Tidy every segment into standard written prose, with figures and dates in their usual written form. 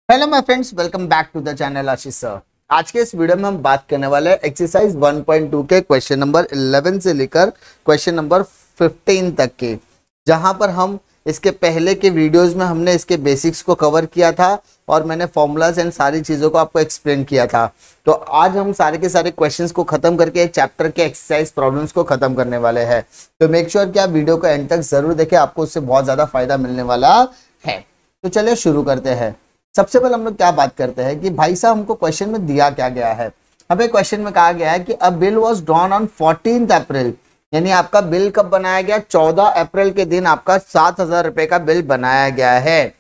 Hello my friends, welcome back to the channel Ashish sir. आज के इस वीडियो में हम बात करने वाले हैं एक्सरसाइज 1.2 के क्वेश्चन नंबर 11 से लेकर क्वेश्चन नंबर 15 तक के, जहां पर हम इसके पहले के वीडियोस में हमने इसके बेसिक्स को कवर किया था और मैंने फॉर्मूलाज एंड सारी चीज़ों को आपको एक्सप्लेन किया था। तो आज हम सारे के सारे क्वेश्चंस को खत्म करके चैप्टर के एक्सरसाइज प्रॉब्लम्स को खत्म करने वाले हैं। तो मेक श्योर कि आप वीडियो को एंड तक जरूर देखें, आपको उससे बहुत ज़्यादा फायदा मिलने वाला है। तो चलिए शुरू करते हैं। सबसे पहले हम लोग क्या बात करते हैं कि भाई साहब हमको क्वेश्चन में दिया क्या गया है। हमें क्वेश्चन में कहा गया है कि अ bill was drawn on 14th अप्रैल, यानी आपका बिल कब बनाया गया? 14 अप्रैल के दिन आपका 7,000 रुपए का बिल बनाया गया है।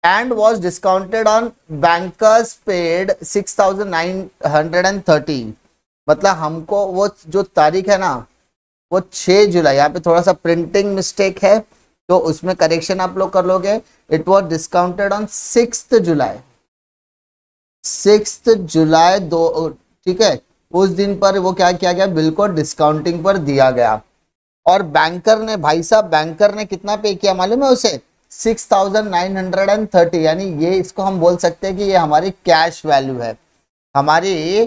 And was discounted on bankers paid 6,930। मतलब हमको वो जो तारीख है ना, वो 6 जुलाई, यहाँ पे थोड़ा सा प्रिंटिंग मिस्टेक है तो उसमें करेक्शन आप लोग कर लोगे। इट वॉज डिस्काउंटेड ऑन 6 जुलाई, 6 जुलाई दो, ठीक है। उस दिन पर वो क्या किया गया? बिल्कुल डिस्काउंटिंग पर दिया गया। और बैंकर ने, भाई साहब बैंकर ने कितना पे किया मालूम है उसे? 6,930। यानी ये इसको हम बोल सकते हैं कि ये हमारी कैश वैल्यू है। हमारी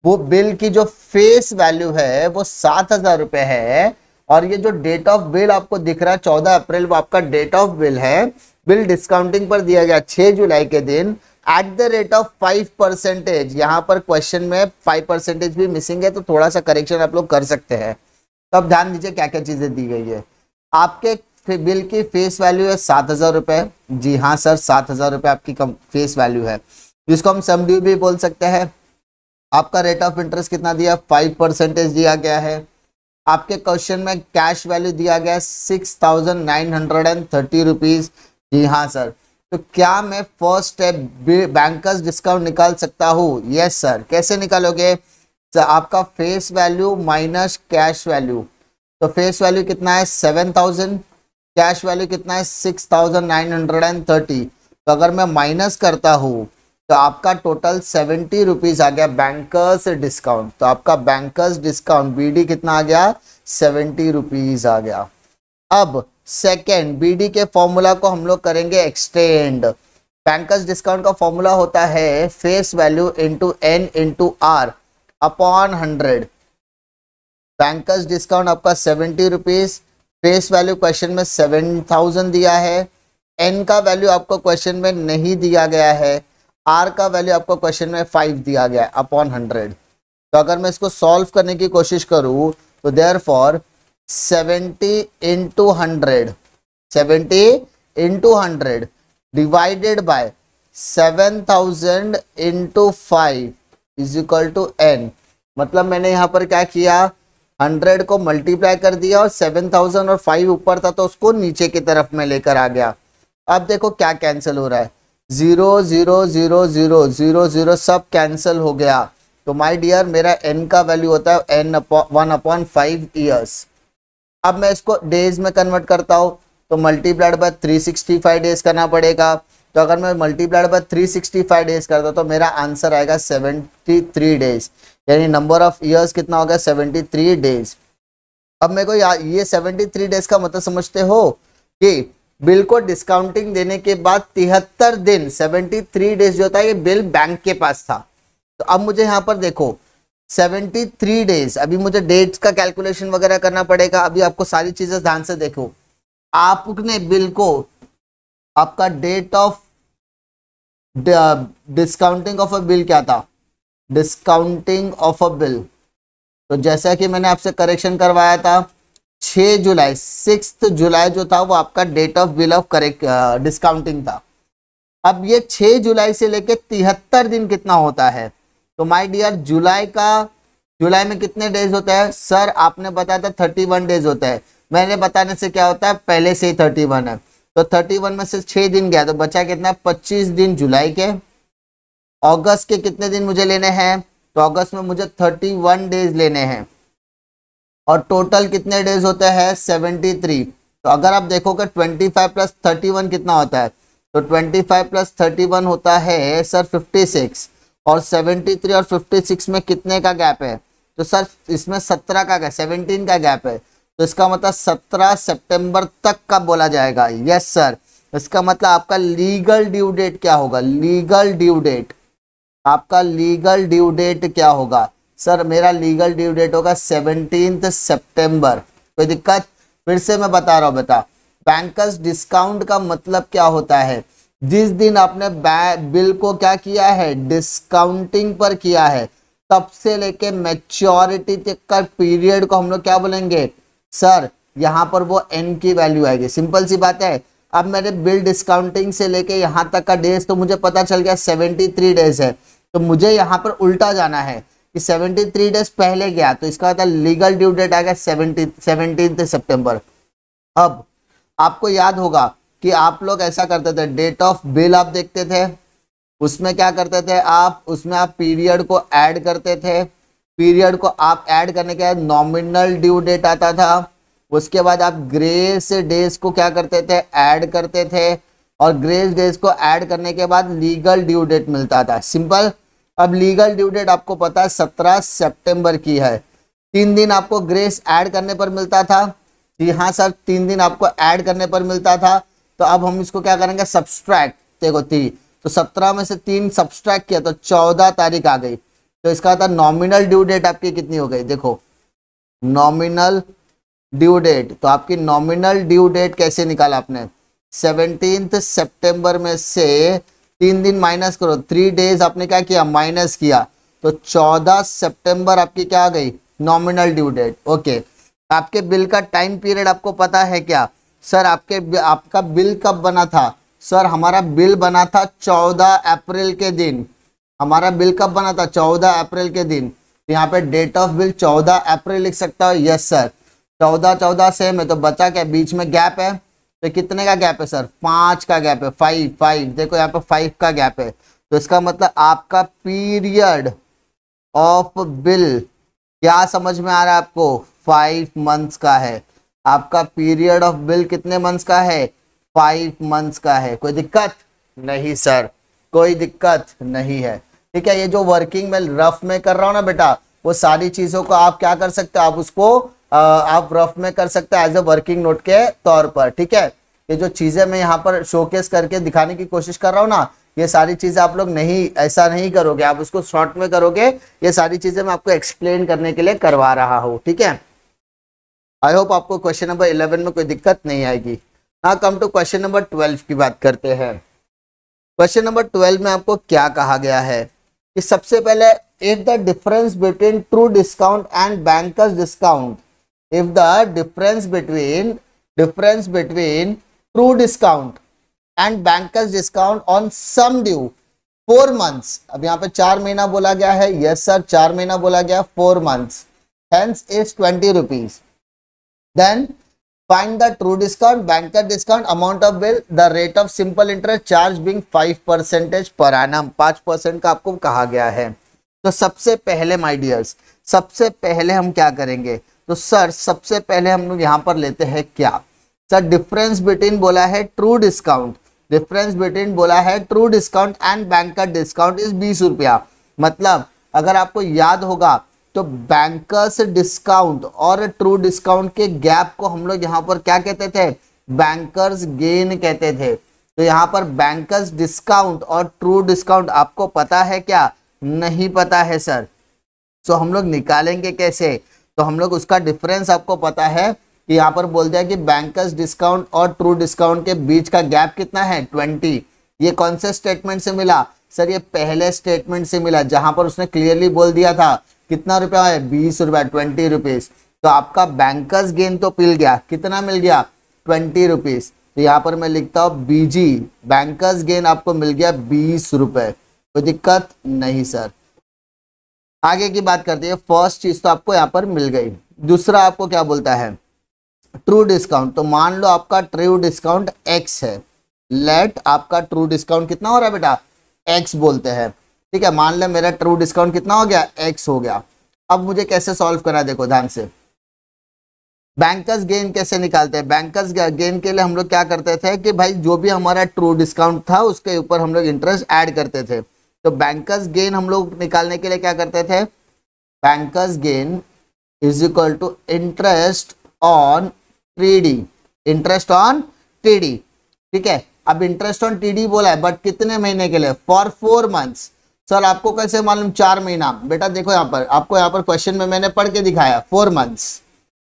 वो बिल की जो फेस वैल्यू है वो 7,000 रुपए है। और ये जो डेट ऑफ बिल आपको दिख रहा है 14 अप्रैल, वो आपका डेट ऑफ बिल है। बिल डिस्काउंटिंग पर दिया गया 6 जुलाई के दिन एट द रेट ऑफ 5%। यहाँ पर क्वेश्चन में 5% भी मिसिंग है, तो थोड़ा सा करेक्शन आप लोग कर सकते हैं। तो अब ध्यान दीजिए क्या क्या चीजें दी गई है। आपके बिल की फेस वैल्यू है 7,000 रुपए। जी हाँ सर, 7,000 रुपए आपकी फेस वैल्यू है, जिसको हम सम ड्यू भी बोल सकते हैं। आपका रेट ऑफ इंटरेस्ट कितना दिया? 5% दिया गया है। आपके क्वेश्चन में कैश वैल्यू दिया गया 6,930 रुपीज। जी हाँ सर। तो क्या मैं फर्स्ट स्टेप बैंकर्स डिस्काउंट निकाल सकता हूँ? Yes sir. कैसे निकालोगे? तो आपका face value minus cash value, तो फेस वैल्यू कितना है? 7,000। कैश वैल्यू कितना है? 6,930। तो अगर मैं माइनस करता हूँ तो आपका टोटल 70 रुपीज आ गया बैंकर्स डिस्काउंट। तो आपका बैंकर्स डिस्काउंट बीडी कितना आ गया? 70 रुपीज आ गया। अब सेकेंड बीडी के फॉर्मूला को हम लोग करेंगे एक्सटेंड। बैंकर्स डिस्काउंट का फॉर्मूला होता है face value into N into R upon 100। Bankers discount आपका 70 रुपीज, फेस वैल्यू क्वेश्चन में 7,000 दिया है। एन का वैल्यू आपको क्वेश्चन में नहीं दिया गया है। आर का वैल्यू आपको क्वेश्चन में 5 दिया गया है अपॉन 100। तो अगर मैं इसको सॉल्व करने की कोशिश करूं तो therefore 70 into 100, 70 into 100 divided by 7,000 into 5 is equal to N. मतलब मैंने यहाँ पर क्या किया? 100 को मल्टीप्लाई कर दिया और 7,000 और 5 ऊपर था तो उसको नीचे की तरफ में लेकर आ गया। अब देखो क्या कैंसिल हो रहा है, 0 0 0 0 0 0 सब कैंसिल हो गया। तो माय डियर मेरा n का वैल्यू होता है n/1/5 ईयर्स। अब मैं इसको डेज में कन्वर्ट करता हूँ तो मल्टीप्लाइड बाय 365 डेज करना पड़ेगा। तो अगर मैं मल्टीप्लाइड बाय 365 डेज करता तो मेरा आंसर आएगा 73 डेज। यानी नंबर ऑफ ईयर्स कितना होगा? 73 डेज। अब मेरे को ये 73 डेज का मतलब समझते हो कि बिल को डिस्काउंटिंग देने के बाद 73 दिन, 73 डेज जो होता है ये बिल बैंक के पास था। तो अब मुझे यहाँ पर देखो 73 डेज, अभी मुझे डेट्स का कैलकुलेशन वगैरह करना पड़ेगा। अभी आपको सारी चीजें ध्यान से देखो। आपने बिल को, आपका date of discounting of a bill क्या था? डिस्काउंटिंग ऑफ अ बिल, तो जैसा कि मैंने आपसे करेक्शन करवाया था 6 जुलाई, 6 जुलाई जो था वो आपका date of bill of correct discounting था। अब ये 6 जुलाई से लेके 73 दिन कितना होता है? तो माय डियर जुलाई में कितने डेज होता है? सर आपने बताया था 31 डेज होता है। मैंने बताने से क्या होता है, पहले से ही 31 है। तो 31 में से 6 दिन गया तो बचा कितना? 25 दिन जुलाई के। अगस्त के कितने दिन मुझे लेने हैं? तो अगस्त में मुझे 31 डेज लेने हैं। और टोटल कितने डेज होते हैं? 73। तो अगर आप देखोगे 25 प्लस 31 कितना होता है? तो 25 प्लस 31 होता है सर 56। और 73 और 56 में कितने का गैप है? तो सर इसमें 17 का गैप, 17 का गैप है। तो इसका मतलब 17 सितंबर तक का बोला जाएगा। Yes sir. इसका मतलब आपका लीगल ड्यू डेट क्या होगा, लीगल ड्यू डेट, आपका लीगल ड्यू डेट क्या होगा सर, मेरा लीगल ड्यू डेट होगा 17 सितंबर। कोई दिक्कत? फिर से मैं बता रहा हूँ बेटा, बैंकर्स डिस्काउंट का मतलब क्या होता है, जिस दिन आपने बिल को क्या किया है, डिस्काउंटिंग पर किया है, तब से लेके मैच्योरिटी तक का पीरियड को हम लोग क्या बोलेंगे सर, यहाँ पर वो एन की वैल्यू आएगी। सिंपल सी बात है। अब मेरे बिल डिस्काउंटिंग से लेके यहाँ तक का डेज तो मुझे पता चल गया 73 डेज है, तो मुझे यहाँ पर उल्टा जाना है कि 73 डेज पहले गया, तो इसका मतलब लीगल ड्यू डेट आ गया 17 सितंबर। अब आपको याद होगा कि आप लोग ऐसा करते थे, डेट ऑफ बिल आप देखते थे, उसमें क्या करते थे आप, उसमें आप पीरियड को ऐड करते थे, पीरियड को आप ऐड करने के बाद नॉमिनल ड्यू डेट आता था, उसके बाद आप ग्रेस डेज को क्या करते थे, ऐड करते थे, और ग्रेस डेज को ऐड करने के बाद लीगल ड्यू डेट मिलता था। सिंपल। अब लीगल ड्यू डेट आपको पता है 17 सितंबर की है, 3 दिन आपको ग्रेस ऐड करने पर मिलता था। जी हाँ सर, 3 दिन आपको ऐड करने पर मिलता था। तो अब हम इसको क्या करेंगे, सब्सट्रैक्ट, देखो 3, तो 17 में से 3 सब्सट्रैक्ट किया तो 14 तारीख आ गई, तो इसका था नॉमिनल ड्यू डेट आपकी कितनी हो गई, देखो नॉमिनल ड्यू डेट। तो आपकी नॉमिनल ड्यू डेट कैसे निकाला आपने, 17 सितंबर में से 3 दिन माइनस करो, 3 डेज आपने क्या किया, माइनस किया, तो 14 सितंबर आपकी क्या आ गई, नॉमिनल ड्यू डेट। ओके, आपके बिल का टाइम पीरियड आपको पता है क्या सर, आपका बिल कब बना था सर, हमारा बिल बना था 14 अप्रैल के दिन। हमारा बिल कब बना था, 14 अप्रैल के दिन। यहाँ पे डेट ऑफ बिल 14 अप्रैल लिख सकता हो, यस सर। 14 सेम है, तो बचा क्या, बीच में गैप है, तो कितने का गैप है सर, 5 का गैप है, 5 देखो यहाँ पे 5 का गैप है। तो इसका मतलब आपका पीरियड ऑफ बिल क्या समझ में आ रहा है आपको, 5 मंथ्स का है। आपका पीरियड ऑफ बिल कितने मंथ्स का है, 5 मंथ्स का है। कोई दिक्कत नहीं सर, कोई दिक्कत नहीं है। ठीक है, ये जो वर्किंग में रफ में कर रहा हूँ ना बेटा, वो सारी चीजों को आप क्या कर सकते हो, आप उसको आप रफ में कर सकते हैं एज ए वर्किंग नोट के तौर पर। ठीक है, ये जो चीजें मैं यहाँ पर शोकेस करके दिखाने की कोशिश कर रहा हूँ ना, ये सारी चीजें आप लोग नहीं, ऐसा नहीं करोगे, आप उसको शॉर्ट में करोगे। ये सारी चीजें मैं आपको एक्सप्लेन करने के लिए करवा रहा हूँ। ठीक है, आई होप आपको क्वेश्चन नंबर 11 में कोई दिक्कत नहीं आएगी। Now come to question number 12 की बात करते हैं। क्वेश्चन नंबर 12 में आपको क्या कहा गया है कि सबसे पहले, if the difference between true discount and bankers discount, if the difference between true discount and bankers discount on sum due 4 months, अब यहाँ पे 4 महीना बोला गया है, यस सर 4 महीना बोला गया, 4 months, hence is 20 rupees, then find the true discount, banker discount, amount of bill, the rate of simple interest charge being 5% per annum, 5% का आपको कहा गया है। तो सबसे पहले माय डियर्स, सबसे पहले हम क्या करेंगे, तो सर सबसे पहले हम लोग यहाँ पर लेते हैं क्या सर, डिफरेंस बिटवीन बोला है ट्रू डिस्काउंट, डिफरेंस बिटवीन बोला है true discount and banker discount is 20 रुपया। मतलब अगर आपको याद होगा तो बैंकर्स डिस्काउंट और ट्रू डिस्काउंट के गैप को हम लोग यहाँ पर क्या कहते थे, बैंकर्स गेन कहते थे। तो यहाँ पर बैंकर्स डिस्काउंट और ट्रू डिस्काउंट आपको पता है क्या, नहीं पता है सर। तो हम लोग निकालेंगे कैसे, तो हम लोग उसका डिफरेंस आपको पता है कि यहाँ पर बोल दिया कि बैंकर्स डिस्काउंट और ट्रू डिस्काउंट के बीच का गैप कितना है, 20। ये कौन से स्टेटमेंट से मिला सर, ये पहले स्टेटमेंट से मिला, जहां पर उसने क्लियरली बोल दिया था कितना रुपया है, 20 रुपया, 20 रुपीज। तो आपका बैंकर्स गेन तो मिल गया, कितना मिल गया, 20 रुपीज। तो यहाँ पर मैं लिखता हूँ बीजी, बैंकर्स गेन आपको मिल गया 20 रुपए। कोई दिक्कत नहीं सर। आगे की बात करते हैं, फर्स्ट चीज तो आपको यहाँ पर मिल गई। दूसरा आपको क्या बोलता है, ट्रू डिस्काउंट। तो मान लो आपका ट्रू डिस्काउंट x है, लेट आपका ट्रू डिस्काउंट कितना हो रहा है बेटा, x बोलते हैं। ठीक है, मान ले मेरा ट्रू डिस्काउंट कितना हो गया, x हो गया। अब मुझे कैसे सॉल्व करना है, देखो ध्यान से, बैंकर्स गेन कैसे निकालते हैं। बैंकर्स गेन के लिए हम लोग क्या करते थे कि भाई जो भी हमारा ट्रू डिस्काउंट था उसके ऊपर हम लोग इंटरेस्ट ऐड करते थे। तो बैंकर्स गेन हम लोग निकालने के लिए क्या करते थे, bankers gain is equal to interest on TD, interest on TD. ठीक है, अब इंटरेस्ट ऑन टीडी बोला है बट कितने महीने के लिए, फॉर 4 मंथ्स। सर आपको कैसे मालूम 4 महीना, बेटा देखो यहाँ पर आपको यहाँ पर क्वेश्चन में मैंने पढ़ के दिखाया 4 मंथ्स,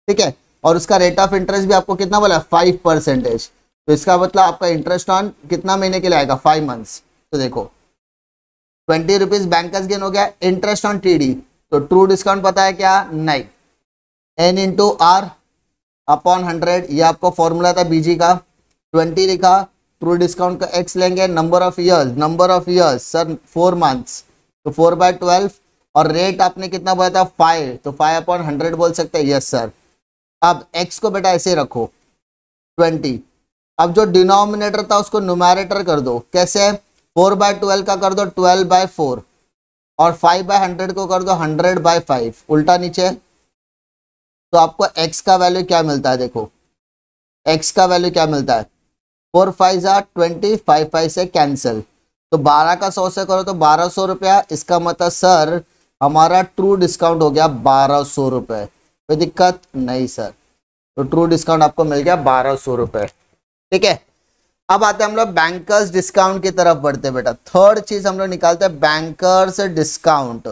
ठीक है। और उसका रेट ऑफ इंटरेस्ट भी आपको कितना बोला 5%। तो इसका मतलब आपका इंटरेस्ट ऑन कितना महीने के लिए आएगा 5 मंथ्स। तो देखो 20 रुपीज बैंकर्स गेन हो गया। इंटरेस्ट ऑन टीडी तो ट्रू डिस्काउंट पता है क्या, नहीं, n इंटू आर अपॉन 100, ये आपको फॉर्मूला था बीजी का। 20 लिखा, ट्रू डिस्काउंट का x लेंगे, number of years sir 4 months, तो 4/12, और रेट आपने कितना बोला था 5, तो 5/100 बोल सकते हैं, यस सर। अब x को बेटा ऐसे रखो 20, अब जो डिनोमिनेटर था उसको न्यूमैरेटर कर दो, कैसे, 4/12 का कर दो 12/4, और 5/100 को कर दो 100/5, उल्टा नीचे। तो आपको x का वैल्यू क्या मिलता है, देखो x का वैल्यू क्या मिलता है, 4 5 20, 5 5 से कैंसिल, तो 12 का 100 से करो तो 1200 रुपया। इसका मतलब सर हमारा ट्रू डिस्काउंट हो गया 1200 रुपये। कोई दिक्कत नहीं सर, तो ट्रू डिस्काउंट आपको मिल गया 1200 रुपये, ठीक है। अब आते हैं हम लोग बैंकर्स डिस्काउंट की तरफ बढ़ते बेटा। थर्ड चीज हम लोग निकालते हैं बैंकर्स डिस्काउंट।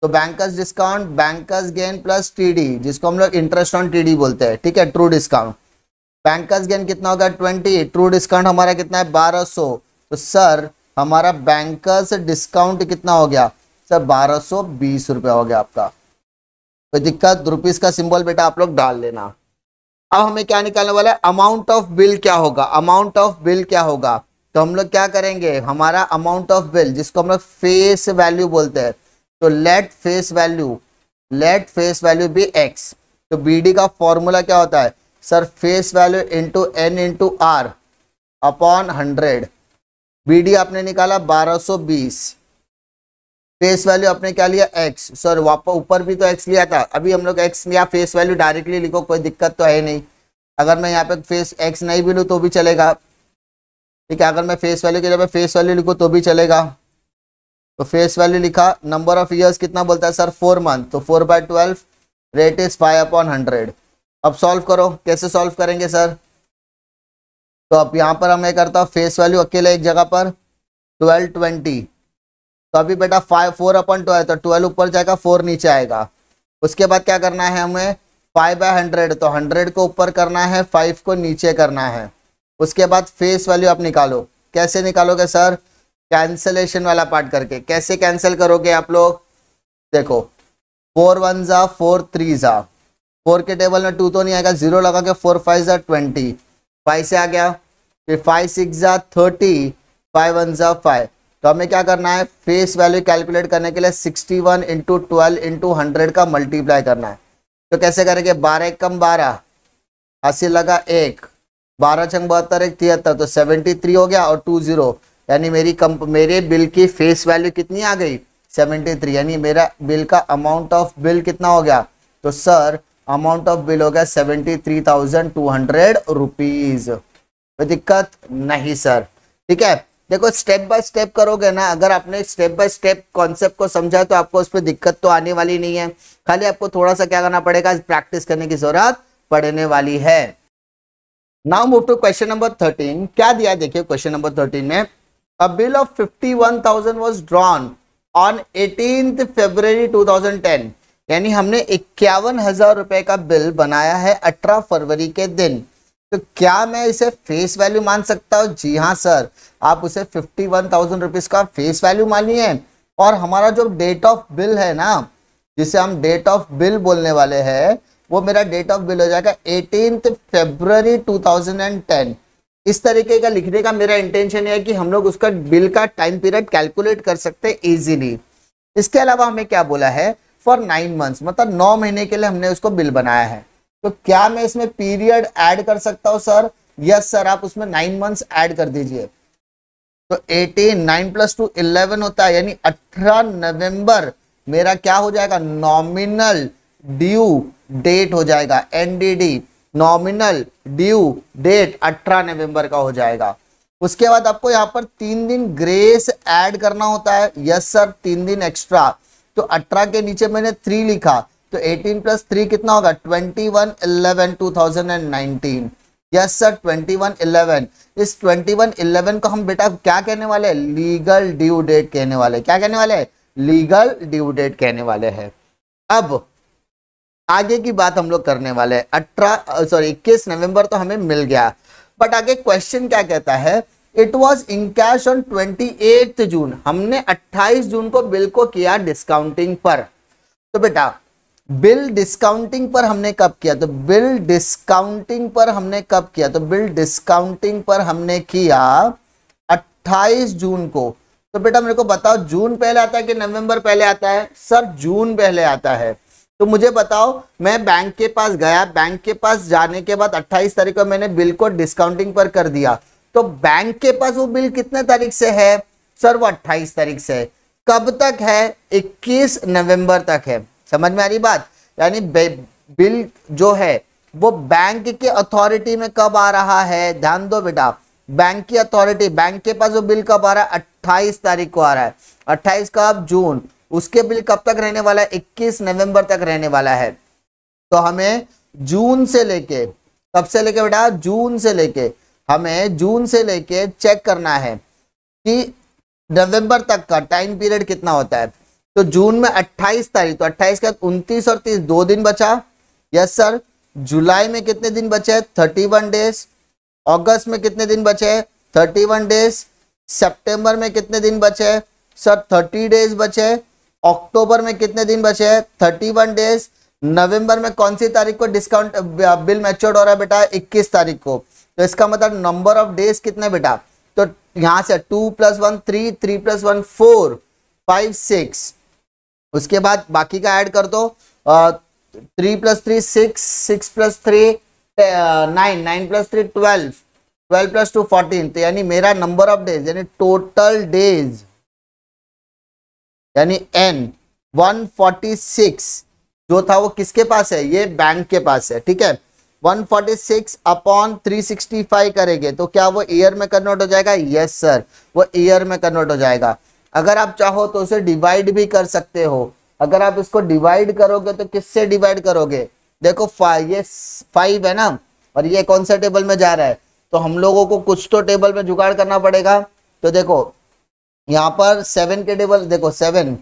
तो bankers discount bankers gain plus TD, जिसको हम लोग इंटरेस्ट ऑन टीडी बोलते हैं, ठीक है, ट्रू डिस्काउंट। बैंकर्स गेन कितना होगा 20, ट्रू डिस्काउंट हमारा कितना है 1200, तो सर हमारा बैंकर्स डिस्काउंट कितना हो गया सर 1220 रुपया हो गया आपका। कोई दिक्कत, रुपीज का सिंबल बेटा आप लोग डाल लेना। अब हमें क्या निकालने वाला है, अमाउंट ऑफ बिल क्या होगा, अमाउंट ऑफ बिल क्या होगा। तो हम लोग क्या करेंगे, हमारा अमाउंट ऑफ बिल जिसको हम लोग फेस वैल्यू बोलते हैं, तो let face value be x। तो बीडी का फॉर्मूला क्या होता है sir, face value into n into R upon 100। BD आपने निकाला 1220, फेस वैल्यू आपने क्या लिया x, सर वापस ऊपर भी तो x लिया था, अभी हम लोग x लिया, फेस वैल्यू डायरेक्टली लिखो, कोई दिक्कत तो है नहीं। अगर मैं यहाँ पे फेस x नहीं भी लूँ तो भी चलेगा, ठीक है। अगर मैं फेस वैल्यू की जगह फेस वैल्यू लिखूँ तो भी चलेगा। तो फेस वैल्यू लिखा, नंबर ऑफ ईयर्स कितना बोलता है सर 4 मंथ, तो 4/12, रेट इज 5/100। अब सॉल्व करो, कैसे सॉल्व करेंगे सर, तो अब यहाँ पर मैं करता हूँ फेस वैल्यू अकेले एक जगह पर 1220, तो अभी बेटा 4/12, तो 12 ऊपर जाएगा 4 नीचे आएगा। उसके बाद क्या करना है हमें 5/100, तो 100 को ऊपर करना है, 5 को नीचे करना है। उसके बाद फेस वैल्यू आप निकालो, कैसे निकालोगे सर, कैंसलेशन वाला पार्ट करके। कैसे कैंसिल करोगे आप लोग, देखो 4 1 जा 4 3 जा, 4 के टेबल में 2 तो नहीं आएगा, 0 लगा के 4 5 जा 20, 5 से आ गया, फिर 5 6 जा 30, 5 1 जा 5। तो हमें क्या करना है, फेस वैल्यू कैलकुलेट करने के लिए 61 इंटू 12 इंटू 100 का मल्टीप्लाई करना है। तो कैसे करेंगे, 12 1 कम 12, 80 लगा 1, 12 छंग 72 1 73, तो 73 हो गया और 20, यानी मेरे बिल की फेस वैल्यू कितनी आ गई 73, यानी मेरा बिल का अमाउंट ऑफ बिल कितना हो गया, तो सर अमाउंट ऑफ बिल हो गया 73,200 रुपीज। कोई दिक्कत नहीं सर, ठीक है। देखो स्टेप बाय स्टेप करोगे ना, अगर आपने स्टेप बाय स्टेप कॉन्सेप्ट को समझा तो आपको उस पर दिक्कत तो आने वाली नहीं है, खाली आपको थोड़ा सा क्या करना पड़ेगा, प्रैक्टिस करने की जरूरत पड़ने वाली है। Now move to question number 13। क्या दिया देखिए क्वेश्चन नंबर 13 में, a bill of 51,000 was drawn on 18th February 2010, यानी हमने 51,000 रुपए का बिल बनाया है 18 फरवरी के दिन। तो क्या मैं इसे फेस वैल्यू मान सकता हूँ, जी हाँ सर, आप उसे 51,000 रुपीज का फेस वैल्यू मानिए। और हमारा जो डेट ऑफ बिल है ना, जिसे हम डेट ऑफ बिल बोलने वाले हैं, वो मेरा डेट ऑफ बिल हो जाएगा 18th February 2010। इस तरीके का लिखने का मेरा इंटेंशन है कि हम लोग उसका बिल का टाइम पीरियड कैलकुलेट कर सकते हैं इजीली। इसके अलावा हमें क्या बोला है, फॉर 9 मंथ्स, मतलब 9 महीने के लिए हमने उसको बिल बनाया है। तो क्या मैं इसमें पीरियड ऐड कर सकता हूं सर, यस सर, आप उसमें 9 मंथ्स ऐड कर दीजिए। तो 18 9 + 2 11 होता है, यानी 18 नवंबर मेरा क्या हो जाएगा, नॉमिनल ड्यू डेट हो जाएगा, एनडीडी, नॉमिनल ड्यू डेट 18 नवंबर का हो जाएगा। उसके बाद आपको यहाँ पर 3 दिन ग्रेस ऐड करना होता है, यस सर, 3 दिन एक्स्ट्रा। तो 18 के नीचे मैंने 3 लिखा, तो 18 + 3 कितना होगा, 21/11/2019। Yes sir 21/11। इस 21/11 को हम बेटा क्या कहने वाले हैं, लीगल ड्यू डेट कहने वाले। क्या कहने वाले हैं, लीगल ड्यू डेट कहने वाले हैं। अब आगे की बात हम लोग करने वाले हैं। 21 नवंबर तो हमें मिल गया, बट आगे क्वेश्चन क्या कहता है, it was in cash on 28 जून। हमने 28 जून को बिल को किया डिस्काउंटिंग पर। तो बेटा बिल डिस्काउंटिंग पर हमने कब किया, तो बिल डिस्काउंटिंग पर हमने कब किया, तो बिल डिस्काउंटिंग पर हमने किया 28 जून को। तो बेटा मेरे को बताओ जून पहले आता है कि नवंबर पहले आता है, सर जून पहले आता है। तो मुझे बताओ, मैं बैंक के पास गया, बैंक के पास जाने के बाद 28 तारीख को मैंने बिल को डिस्काउंटिंग पर कर दिया, तो बैंक के पास वो बिल कितने तारीख से है, सर वो 28 तारीख से है। कब तक है, 21 नवंबर तक है। समझ में आ रही बात, यानी बिल जो है वो बैंक के अथॉरिटी में कब आ रहा है, ध्यान दो बेटा, बैंक की अथॉरिटी, बैंक के पास वो बिल कब आ रहा है, 28 तारीख को आ रहा है। 28 कब, जून। उसके बिल कब तक रहने वाला है, 21 नवंबर तक रहने वाला है। तो हमें जून से लेके, कब से लेके बेटा, जून से लेके, हमें जून से लेके चेक करना है कि नवंबर तक का टाइम पीरियड कितना होता है। तो जून में 28 तारीख, तो 28 का 29 और 30 2 दिन बचा। Yes sir. जुलाई में कितने दिन बचे, 31 डेज। अगस्त में कितने दिन बचे, 31 डेज। सितंबर में कितने दिन बचे, सर 30 डेज बचे। अक्टूबर में कितने दिन बचे, 31 डेज। नवंबर में कौन सी तारीख को डिस्काउंट बिल मैच्योर्ड हो रहा है बेटा, 21 तारीख को। तो इसका मतलब नंबर ऑफ डेज कितने बेटा, तो यहां से 2 + 1 3, 3 + 1 4, 5 6, उसके बाद बाकी का ऐड कर दो, 3 + 3 6, 6 + 3 9, 9 + 3 12, 12 + 2 14। तो यानी मेरा नंबर ऑफ डेज यानी टोटल डेज यानी n 146 जो था वो किसके पास है, ये बैंक के पास है। ठीक है, 146/365 करेंगे तो क्या वो ईयर में कन्वर्ट हो जाएगा, यस सर वो ईयर में कन्वर्ट हो जाएगा। अगर आप चाहो तो उसे डिवाइड भी कर सकते हो। अगर आप इसको डिवाइड करोगे तो किससे डिवाइड करोगे, देखो ये 5 है ना, और ये कौन सा टेबल में जा रहा है, तो हम लोगों को कुछ तो टेबल में जुगाड़ करना पड़ेगा। तो देखो यहाँ पर 7 के टेबल, देखो 7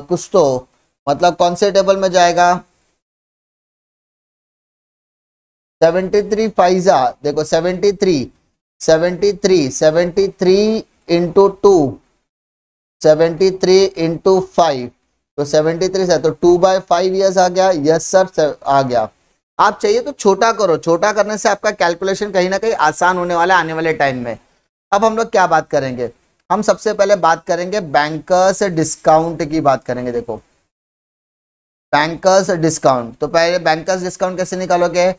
कुछ तो मतलब कौन से टेबल में जाएगा, 73 फाइजा, देखो 73 73 73 इंटू 2, 73 इंटू 5, तो 73 से तो 2/5 ईयर्स आ गया। यस सर आ गया। आप चाहिए तो छोटा करो, छोटा करने से आपका कैलकुलेशन कहीं ना कहीं आसान होने वाला है आने वाले टाइम में। अब हम लोग क्या बात करेंगे, हम सबसे पहले बात करेंगे बैंकर्स डिस्काउंट की बात करेंगे। देखो बैंकर्स डिस्काउंट, तो पहले बैंकर्स डिस्काउंट कैसे निकालोगे,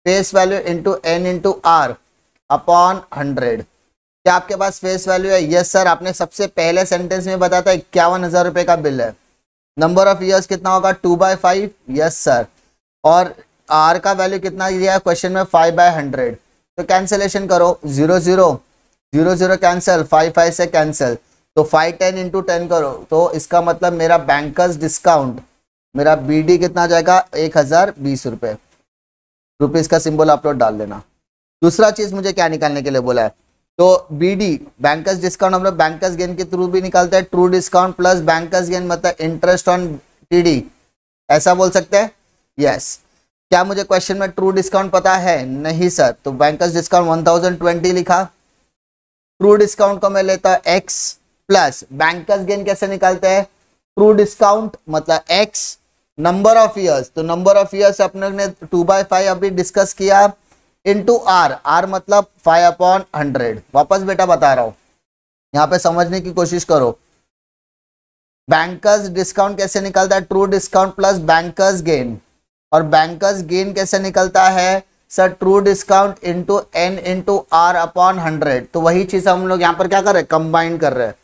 face value into n into R upon 100। क्या आपके पास फेस वैल्यू है, यस सर आपने सबसे पहले सेंटेंस में बताया था 51,000 रुपए का बिल है। नंबर ऑफ ईयर्स कितना होगा, 2/5, यस सर। और आर का वैल्यू कितना दिया है क्वेश्चन में, 5/100। तो कैंसिलेशन करो, 0 0 0 0 कैंसिल, 5 5 से कैंसिल, तो 5 10 इंटू 10 करो, तो इसका मतलब मेरा बैंकर्स डिस्काउंट, मेरा बीडी कितना आ जाएगा, 1020 रुपए। रुपीज का सिंबल आप लोग डाल लेना। दूसरा चीज मुझे क्या निकालने के लिए बोला है, तो बीडी बैंकर्स डिस्काउंट हम लोग बैंकर्स गेन के थ्रू भी निकालते हैं, true discount plus bankers gain मतलब इंटरेस्ट ऑन टीडी, ऐसा बोल सकते हैं। यस। क्या मुझे क्वेश्चन में ट्रू डिस्काउंट पता है, नहीं सर, तो बैंकर्स डिस्काउंट 1020 लिखा। ट्रू डिस्काउंट को मैं लेता हूं x प्लस बैंकर्स गेन कैसे निकालते हैं, ट्रू डिस्काउंट मतलब x नंबर ऑफ ईयर्स, तो नंबर ऑफ ईयर्स अपने ने 2/5 अभी डिस्कस किया, इनटू आर, आर मतलब 5/100। वापस बेटा बता रहा हूं, यहाँ पे समझने की कोशिश करो। बैंकर्स डिस्काउंट कैसे निकलता है, true discount plus bankers gain, और बैंकर्स गेन कैसे निकलता है sir, true discount into n into R upon 100। तो वही चीज हम लोग यहाँ पर क्या कर रहे हैं, कंबाइन कर रहे हैं।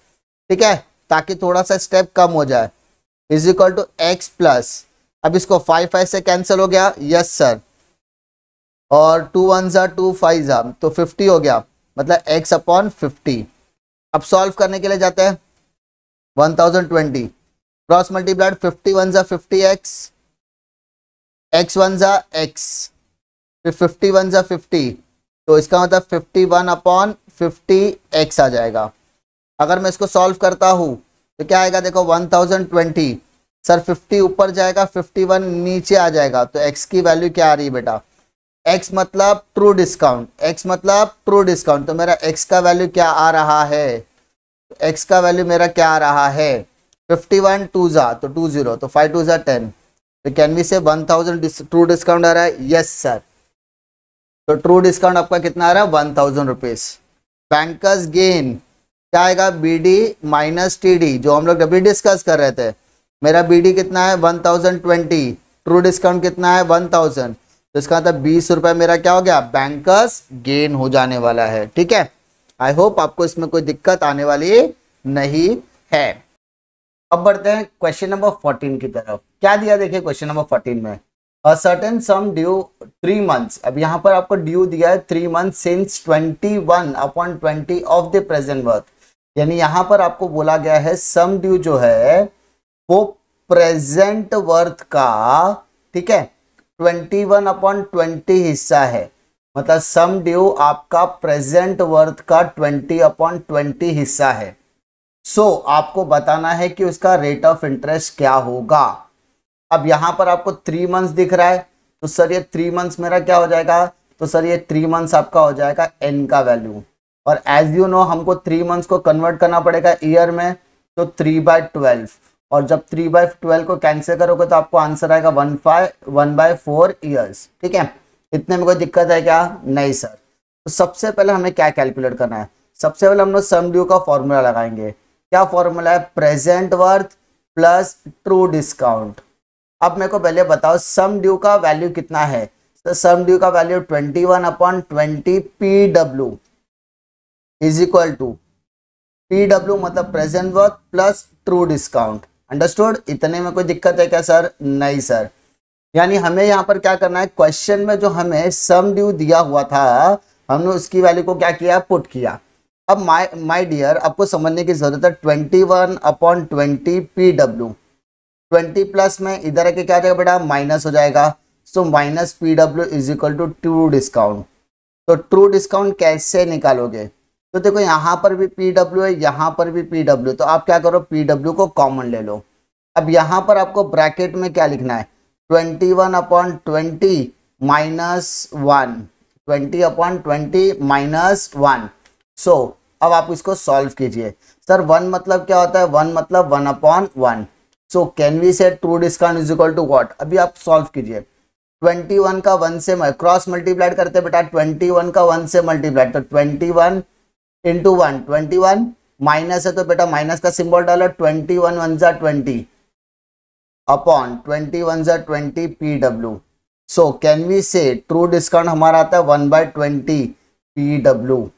ठीक है, ताकि थोड़ा सा स्टेप कम हो जाए, is equal to x plus, अब इसको 5 5 से कैंसिल हो गया, यस सर, और 2 1 जा 2 5 जा, तो 50 हो गया, मतलब x अपॉन 50। अब सॉल्व करने के लिए जाते हैं, 1020 क्रॉस मल्टीप्लाइड, 50 1 जा 50x, x 1 जा x, फिर 51 जा 50, तो इसका मतलब 51/50 आ जाएगा। अगर मैं इसको सॉल्व करता हूँ तो क्या आएगा, देखो 1020 सर, 50 ऊपर जाएगा, 51 नीचे आ जाएगा, तो x की वैल्यू क्या आ रही है बेटा, x मतलब ट्रू डिस्काउंट, x मतलब ट्रू डिस्काउंट, तो मेरा x का वैल्यू क्या आ रहा है, x का वैल्यू मेरा क्या आ रहा है, 51 2 जा तो 20, तो 5 2 जा 10, तो कैन वी से 1000 ट्रू डिस्काउंट आ रहा है, यस सर। तो ट्रू डिस्काउंट आपका कितना आ रहा है, 1000 रुपीज। बैंकर्स गेन क्या आएगा, BD माइनस TD, जो हम लोग अभी डिस्कस कर रहे थे। मेरा BD कितना है 1020, ट्रू डिस्काउंट कितना है 1000, तो इसका मतलब 20 रुपए मेरा क्या हो गया, बैंकर्स गेन हो जाने वाला है। ठीक है, आई होप आपको इसमें कोई दिक्कत आने वाली नहीं है। अब बढ़ते हैं क्वेश्चन नंबर 14 की तरफ। क्या दिया देखिए क्वेश्चन नंबर 14 में, a certain some due 3 months. अब यहाँ पर आपको ड्यू दिया है 3 month since 21/20 of the present worth, यानी यहाँ पर आपको बोला गया है सम ड्यू जो है वो प्रेजेंट वर्थ का, ठीक है, 21/20 हिस्सा है। मतलब सम ड्यू आपका प्रेजेंट वर्थ का 20/20 हिस्सा है। आपको बताना है कि उसका रेट ऑफ इंटरेस्ट क्या होगा। अब यहां पर आपको 3 मंथ्स दिख रहा है, तो सर ये 3 मंथ्स मेरा क्या हो जाएगा, तो सर ये 3 मंथ्स आपका हो जाएगा n का वैल्यू, और एज यू नो हमको 3 मंथ्स को कन्वर्ट करना पड़ेगा ईयर में, तो 3/12, और जब 3/12 को कैंसिल करोगे तो आपको आंसर आएगा 1/4 ईयर्स। ठीक है, इतने में कोई दिक्कत है क्या, नहीं सर। तो सबसे पहले हमें क्या कैलकुलेट करना है, सबसे पहले हम लोग सम ड्यू का फॉर्मूला लगाएंगे। क्या फॉर्मूला है, present worth plus true discount. अब मेरे को पहले बताओ सम ड्यू का वैल्यू कितना है, तो सम ड्यू का value 21/20 PW is equal to PW मतलब present worth plus true discount. Understood, इतने में कोई दिक्कत है क्या सर, नहीं सर। यानी हमें यहाँ पर क्या करना है, क्वेश्चन में जो हमें सम ड्यू दिया हुआ था हमने उसकी वैल्यू को क्या किया, पुट किया। अब माय डियर आपको समझने की जरूरत है, 21/20 PW, 20 प्लस में इधर आके क्या आ जाएगा बेटा, माइनस हो जाएगा, so minus PW is equal to true discount. तो ट्रू डिस्काउंट कैसे निकालोगे, तो देखो यहाँ पर भी PW है, यहाँ पर भी PW, तो आप क्या करो PW को कॉमन ले लो। अब यहाँ पर आपको ब्रैकेट में क्या लिखना है, 21/20 माइनस 1, 20/20 माइनस 1। अब आप इसको सॉल्व कीजिए। सर 1 मतलब क्या होता है, 1 मतलब 1/1, so can we say true discount is equal to what. अभी आप सॉल्व कीजिए, 21 का 1 से क्रॉस मल्टीप्लाइड करते बेटा, 21 का 1 से मल्टीप्लाइड, तो 21 इंटू 1 21, माइनस है तो बेटा माइनस का सिंबल डालो, 21 1 जा 20 अपॉन 21 जा 20 PW। So can we say true discount हमारा आता है 1/20 PW।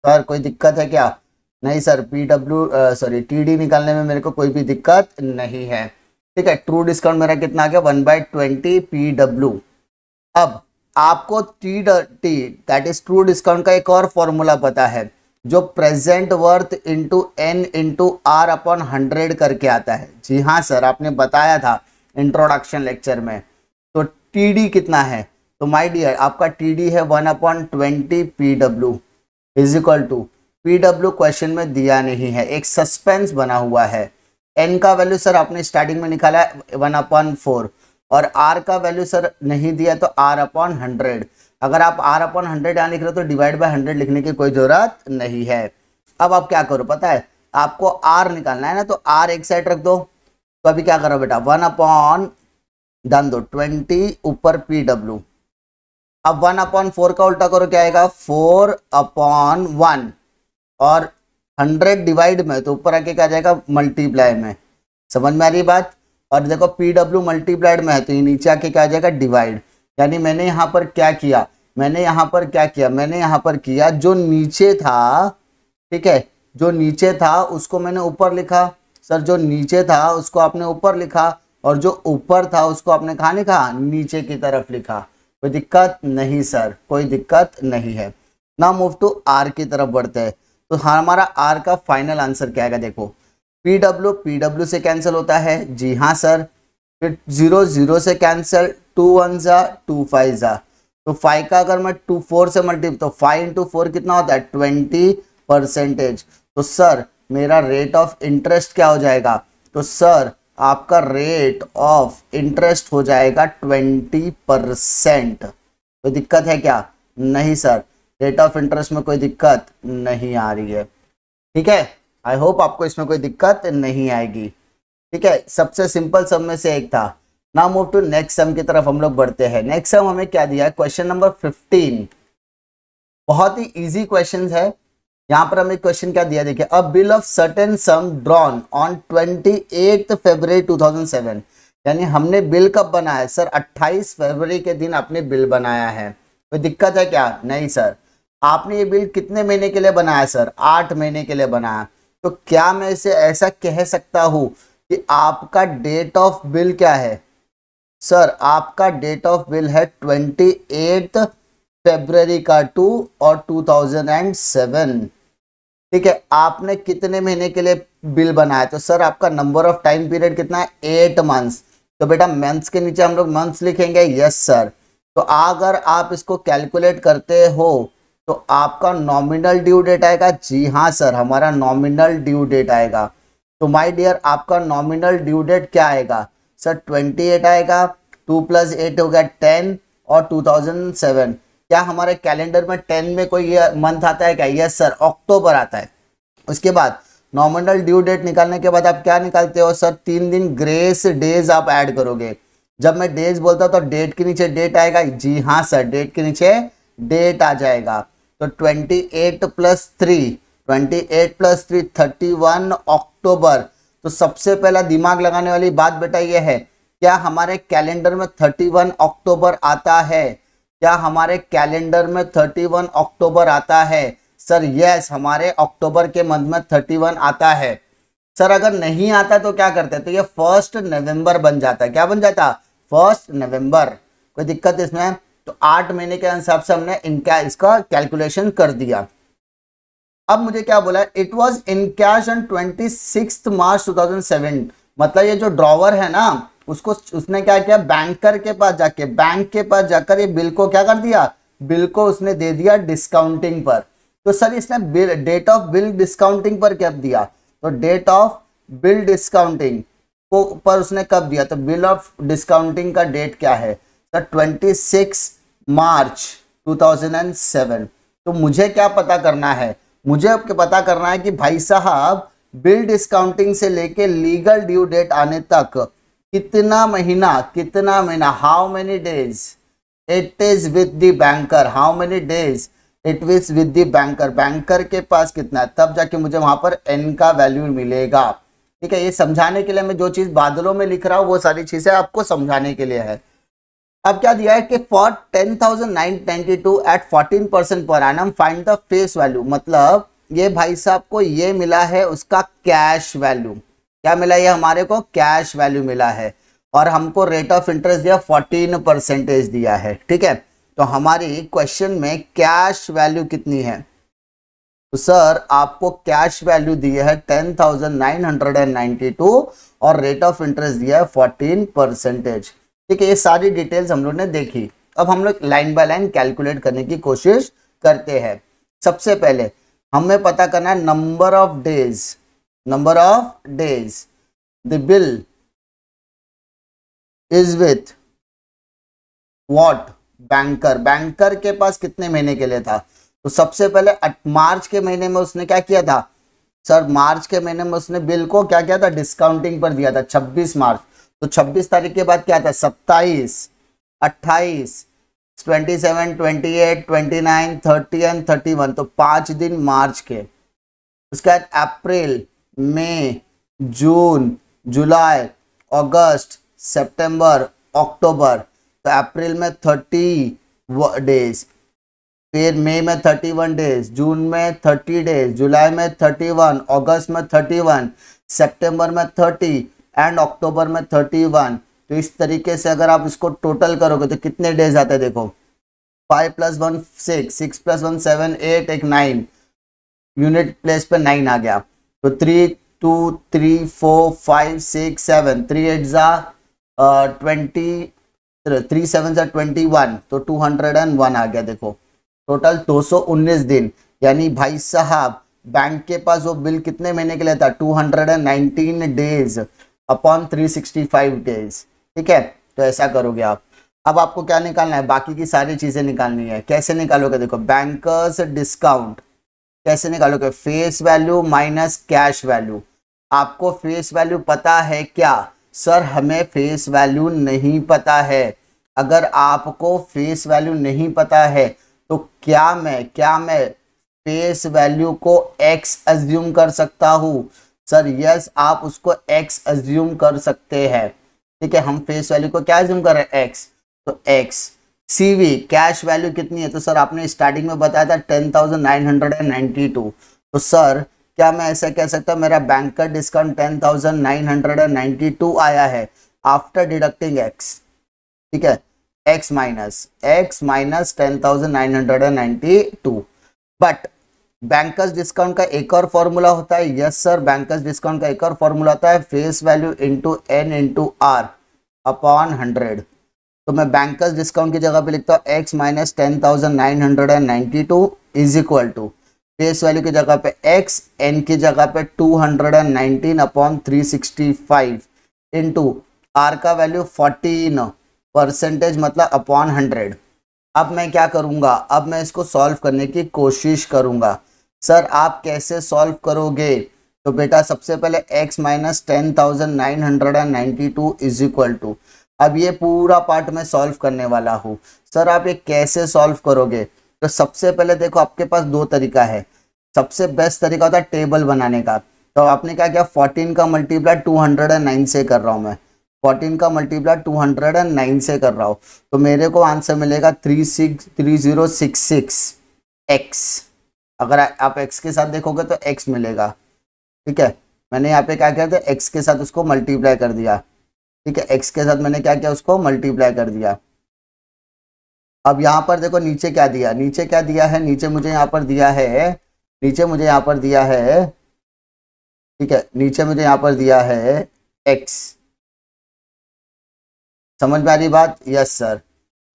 सर कोई दिक्कत है क्या, नहीं सर, TD निकालने में मेरे को कोई भी दिक्कत नहीं है। ठीक है, ट्रू डिस्काउंट मेरा कितना आ गया, 1/20 PW। अब आपको TD that is true discount का एक और फॉर्मूला पता है, जो present worth into N into R upon 100 करके आता है। जी हाँ सर, आपने बताया था इंट्रोडक्शन लेक्चर में। तो TD कितना है, तो माय डियर आपका TD है 1/20 PW is equal to, PW question में दिया नहीं है, एक सस्पेंस बना हुआ है। N का वैल्यू सर आपने स्टार्टिंग में निकाला है 1/4, और R का वैल्यू सर नहीं दिया तो R/100। अगर आप R/100 यहाँ लिख रहे हो तो डिवाइड बाय 100 लिखने की कोई जरूरत नहीं है। अब आप क्या करो पता है, आपको R निकालना है ना, तो R एक साइड रख दो। तो अभी क्या करो बेटा, 1/20 ऊपर PW। अब 1/4 का उल्टा करो, क्या आएगा 4/1, और 100 डिवाइड में तो ऊपर आके क्या जाएगा मल्टीप्लाई में। समझ में आ रही बात। और देखो PW मल्टीप्लाइड में है तो ये नीचे आके क्या आ जाएगा डिवाइड। यानी मैंने यहाँ पर क्या किया, मैंने यहाँ पर किया जो नीचे था, ठीक है, जो नीचे था उसको मैंने ऊपर लिखा। सर जो नीचे था उसको आपने ऊपर लिखा, और जो ऊपर था उसको आपने कहाँ लिखा, नीचे की तरफ लिखा। कोई दिक्कत नहीं सर, कोई दिक्कत नहीं है। ना मूव टू R की तरफ बढ़ते हैं। तो हमारा R का फाइनल आंसर क्या आएगा, देखो PW से कैंसिल होता है, जी हाँ सर। फिर 0 0 से कैंसिल, 2 1 जा 2 5 जा, तो 5 का अगर मैं 4 से मल्टीप्लाई, तो 5 इंटू 4 कितना होता है 20%। तो सर मेरा रेट ऑफ इंटरेस्ट क्या हो जाएगा, तो सर आपका रेट ऑफ इंटरेस्ट हो जाएगा 20%। कोई दिक्कत है क्या, नहीं सर, रेट ऑफ इंटरेस्ट में कोई दिक्कत नहीं आ रही है। ठीक है, आई होप आपको इसमें कोई दिक्कत नहीं आएगी। ठीक है, सबसे सिंपल सम में से एक था। Now move to next sum की तरफ हम लोग बढ़ते हैं। नेक्स्ट सम हमें क्या दिया है, क्वेश्चन नंबर 15। बहुत ही इजी क्वेश्चन है। यहाँ पर हमें क्वेश्चन क्या दिया, देखिए, अ bill of certain some drawn on 28 फरवरी 2007। यानी हमने बिल कब बनाया सर, 28 फरवरी के दिन आपने बिल बनाया है। कोई दिक्कत है क्या, नहीं सर। आपने ये बिल कितने महीने के लिए बनाया सर, 8 महीने के लिए बनाया। तो क्या मैं इसे ऐसा कह सकता हूं कि आपका डेट ऑफ बिल क्या है सर, आपका डेट ऑफ बिल है 28 फरवरी का 2 और 2007। ठीक है, आपने कितने महीने के लिए बिल बनाया, तो सर आपका नंबर ऑफ टाइम पीरियड कितना है 8 मंथ्स। तो बेटा मंथ्स के नीचे हम लोग मंथ्स लिखेंगे, यस सर। तो अगर आप इसको कैलकुलेट करते हो तो आपका नॉमिनल ड्यू डेट आएगा, जी हाँ सर, हमारा नॉमिनल ड्यू डेट आएगा। तो माय डियर आपका नॉमिनल ड्यू डेट क्या आएगा सर, 28 आएगा, 2 + 8 हो गया 10 और 2007। क्या हमारे कैलेंडर में 10 में कोई मंथ आता है क्या, यस सर, अक्टूबर आता है। उसके बाद नॉमिनल ड्यू डेट निकालने के बाद आप क्या निकालते हो सर, 3 दिन ग्रेस डेज आप ऐड करोगे। जब मैं डेज बोलता हूं तो डेट के नीचे डेट आएगा, जी हाँ सर, डेट के नीचे डेट आ जाएगा। तो 28 + 3 31 अक्टूबर। तो सबसे पहला दिमाग लगाने वाली बात बेटा ये है, क्या हमारे कैलेंडर में 31 अक्टूबर आता है, क्या हमारे कैलेंडर में 31 अक्टूबर आता है सर, यस, हमारे अक्टूबर के मंथ में 31 आता है। सर अगर नहीं आता तो क्या करते हैं, तो ये 1 नवंबर बन जाता है। क्या बन जाता, 1 नवंबर। कोई दिक्कत इसमें, तो 8 महीने के हिसाब से हमने इनका इसका कैलकुलेशन कर दिया। अब मुझे क्या बोला, it was in cash on 26 मार्च 2007। मतलब ये जो ड्रॉवर है ना, उसको उसने क्या किया, बैंकर के पास जाके, बैंक के पास जाकर ये बिल को क्या कर दिया, बिल को उसने दे दिया डिस्काउंटिंग पर। तो सर इसने bill, date of bill discounting पर क्या दिया, तो डेट ऑफ बिल डिस्काउंटिंग को पर उसने कब दिया, तो बिल ऑफ डिस्काउंटिंग का डेट क्या है सर, 26 मार्च 2007। तो मुझे क्या पता करना है, मुझे आपके पता करना है कि भाई साहब बिल डिस्काउंटिंग से लेके लीगल ड्यू डेट आने तक कितना महीना, how many days it is with the banker, how many days it is with the banker, banker के पास कितना है, तब जाके मुझे वहां पर एन का वैल्यू मिलेगा। ठीक है, ये समझाने के लिए मैं जो चीज बादलों में लिख रहा हूँ वो सारी चीजें आपको समझाने के लिए है। अब क्या दिया है कि for 10,992 at 14% per annum find the face value. मतलब ये भाई साहब को ये मिला है उसका कैश वैल्यू। क्या मिला, ये हमारे को कैश वैल्यू मिला है और हमको रेट ऑफ इंटरेस्ट दिया 14% दिया है। ठीक है, तो हमारी क्वेश्चन में कैश वैल्यू कितनी है, तो सर आपको कैश वैल्यू दी है 10,992 और रेट ऑफ इंटरेस्ट दिया है 14%। ठीक है, ये सारी डिटेल्स हम लोग ने देखी। अब हम लोग लाइन बाय लाइन कैलकुलेट करने की कोशिश करते हैं। सबसे पहले हमें पता करना है number of days the bill is with what, banker के पास कितने महीने के लिए था। तो सबसे पहले मार्च के महीने में उसने क्या किया था सर, मार्च के महीने में उसने बिल को क्या किया था, डिस्काउंटिंग पर दिया था 26 मार्च। तो 26 तारीख के बाद क्या था, 27, 28, 27, 28, 29, 30 एंड 31। तो 5 दिन मार्च के। उसके बाद अप्रैल, मई, जून, जुलाई, अगस्त, सितंबर, अक्टूबर। तो अप्रैल में 30 डेज, फिर मई में 31 डेज, जून में 30 डेज, जुलाई में 31, अगस्त में 31, सितंबर में 30 एंड अक्टूबर में 31। तो इस तरीके से अगर आप इसको टोटल करोगे तो कितने डेज आते हैं, देखो 5 + 1 6, 6 + 1 7, 8, एक 9, यूनिट प्लेस पे 9 आ गया। तो 3 2 3 4 5 6 7, 3 8 जा 20 3 7 से 21 तो 201 आ गया। देखो टोटल 219 दिन, यानी भाई साहब बैंक के पास वो बिल कितने महीने के लिए था, 219 डेज अपॉन 365 डेज। ठीक है, तो ऐसा करोगे आप। अब आपको क्या निकालना है, बाकी की सारी चीजें निकालनी है। कैसे निकालोगे, देखो बैंकर्स डिस्काउंट कैसे निकालोगे, face value minus cash value. आपको फेस वैल्यू पता है क्या, सर हमें फेस वैल्यू नहीं पता है। अगर आपको फेस वैल्यू नहीं पता है तो क्या मैं फेस वैल्यू को x अज्यूम कर सकता हूँ, सर यस आप उसको x अज्यूम कर सकते हैं। ठीक है, हम फेस वैल्यू को क्या अज्यूम कर रहे हैं, x, तो x। CV कैश वैल्यू कितनी है, तो सर आपने स्टार्टिंग में बताया था 10,992, तो सर क्या मैं ऐसा कह सकता हूँ मेरा बैंकर डिस्काउंट 10,992 आया है आफ्टर डिडक्टिंग x। ठीक है, x minus 10,992। But bankers discount का एक और फॉर्मूला होता है, यस सर बैंकर्स डिस्काउंट का एक और फॉर्मूला होता है, face value into n into r upon 100। तो मैं बैंकर्स डिस्काउंट की जगह पे लिखता हूँ x minus 10,992 is equal to face value की जगह पे x, n की जगह पे 219 अपॉन 365 इंटू r का वैल्यू 14 परसेंटेज मतलब अपॉन 100। अब मैं क्या करूंगा, अब मैं इसको सॉल्व करने की कोशिश करूंगा। सर आप कैसे सॉल्व करोगे, तो बेटा सबसे पहले x minus 10,992 is equal to, अब ये पूरा पार्ट मैं सॉल्व करने वाला हूँ। सर आप ये कैसे सॉल्व करोगे, तो सबसे पहले देखो आपके पास दो तरीका है। सबसे बेस्ट तरीका होता है टेबल बनाने का। तो आपने क्या किया, 14 का मल्टीप्लाई 209 से कर रहा हूँ मैं, 14 का मल्टीप्लाई 209 से कर रहा हूँ, तो मेरे को आंसर मिलेगा 3066 x। अगर आप x के साथ देखोगे तो x मिलेगा। ठीक है, मैंने यहाँ पे क्या किया था, x के साथ उसको मल्टीप्लाई कर दिया। ठीक है, x के साथ मैंने क्या किया, उसको मल्टीप्लाई कर दिया। अब यहाँ पर देखो नीचे क्या दिया, नीचे क्या दिया है, नीचे मुझे यहाँ पर दिया है, नीचे मुझे यहाँ पर दिया है, ठीक है, नीचे मुझे यहाँ पर दिया है x। समझ में आ रही बात, यस सर।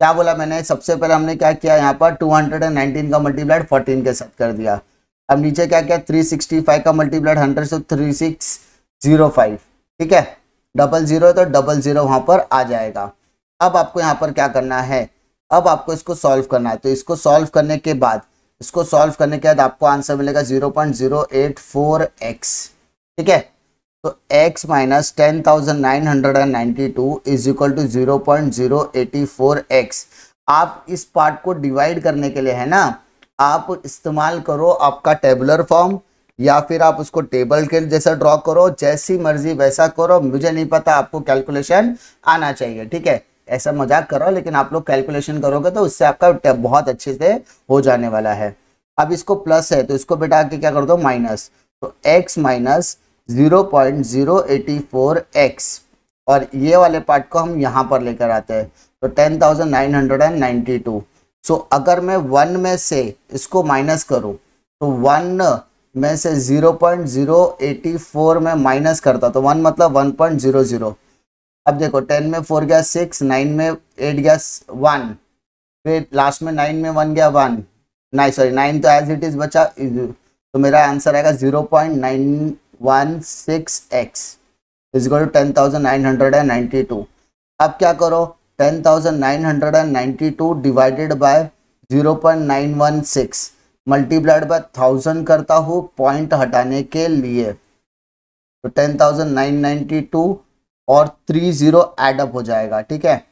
क्या बोला मैंने, सबसे पहले हमने क्या किया, यहाँ पर 219 का मल्टीप्लाइड 14 के साथ कर दिया। अब नीचे क्या किया, 365 का मल्टीप्लाइड 100 से 3605। ठीक है, 00 तो 00 वहां पर आ जाएगा। अब आपको यहाँ पर क्या करना है, अब आपको इसको सॉल्व करना है। तो इसको सॉल्व करने के बाद आपको आंसर मिलेगा 0.084x। ठीक है, तो x minus 10,992 is equal to 0.084x। आप इस पार्ट को डिवाइड करने के लिए है ना, आप इस्तेमाल करो आपका टेबुलर फॉर्म, या फिर आप उसको टेबल के जैसा ड्रॉ करो, जैसी मर्जी वैसा करो, मुझे नहीं पता, आपको कैलकुलेशन आना चाहिए। ठीक है, ऐसा मजाक करो, लेकिन आप लोग कैलकुलेशन करोगे तो उससे आपका बहुत अच्छे से हो जाने वाला है। अब इसको प्लस है तो इसको बेटा आके क्या कर दो माइनस, तो x माइनस 0.084x, और ये वाले पार्ट को हम यहाँ पर लेकर आते हैं, तो 10,992। सो अगर मैं 1 में से इसको माइनस करूँ, तो 1 में से 0.084 में माइनस करता, तो 1 मतलब 1.00। अब देखो 10 में 4 गया 6, 9 में 8 गया 1, फिर लास्ट में 9 में 1 गया 1, 9 तो एज इट इज बचा, तो मेरा आंसर आएगा 0.916x इज इक्वल टू 10,992। अब क्या करो, 10,992 डिवाइडेड बाय 0.916 मल्टीप्लाइड बाय 1000 करता हूँ पॉइंट हटाने के लिए, तो 10,992 और 30 एडअप हो जाएगा। ठीक है,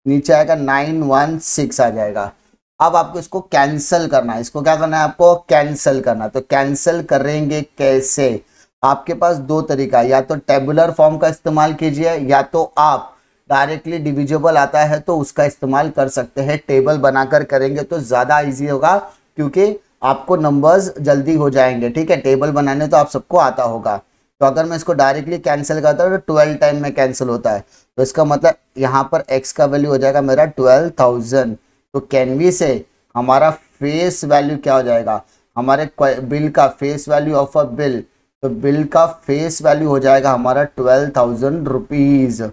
नीचे आएगा 916 आ जाएगा। अब आपको इसको कैंसिल करना है, इसको क्या करना है, आपको कैंसिल करना है। तो कैंसिल करेंगे कैसे, आपके पास दो तरीका है, या तो टेबुलर फॉर्म का इस्तेमाल कीजिए, या तो आप डायरेक्टली डिविजिबल आता है तो उसका इस्तेमाल कर सकते हैं। टेबल बनाकर करेंगे तो ज़्यादा इजी होगा, क्योंकि आपको नंबर्स जल्दी हो जाएंगे। ठीक है, टेबल बनाने तो आप सबको आता होगा। तो अगर मैं इसको डायरेक्टली कैंसिल करता हूँ तो 12 टाइम में कैंसिल होता है, तो इसका मतलब यहाँ पर x का वैल्यू हो जाएगा मेरा 12,000। तो कैन वी से हमारा फेस वैल्यू क्या हो जाएगा, हमारे बिल का face value of a bill, तो बिल का फेस वैल्यू हो जाएगा हमारा 12,000 रुपीज़,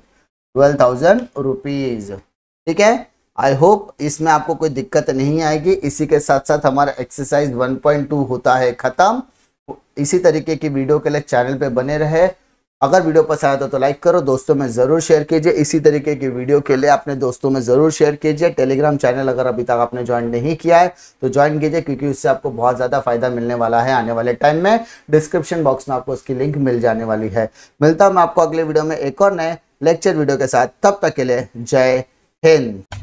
12,000 रुपीज़। ठीक है। आई होप इसमें आपको कोई दिक्कत नहीं आएगी। इसी के साथ साथ हमारा एक्सरसाइज 1.2 होता है खत्म। इसी तरीके की वीडियो के लिए चैनल पे बने रहे। अगर वीडियो पसंद आया तो लाइक करो, दोस्तों में ज़रूर शेयर कीजिए। इसी तरीके की वीडियो के लिए अपने दोस्तों में ज़रूर शेयर कीजिए। टेलीग्राम चैनल अगर अभी तक आपने ज्वाइन नहीं किया है तो ज्वाइन कीजिए, क्योंकि उससे आपको बहुत ज़्यादा फायदा मिलने वाला है आने वाले टाइम में। डिस्क्रिप्शन बॉक्स में आपको उसकी लिंक मिल जाने वाली है। मिलता हूँ मैं आपको अगले वीडियो में एक और नए लेक्चर वीडियो के साथ। तब तक के लिए जय हिंद।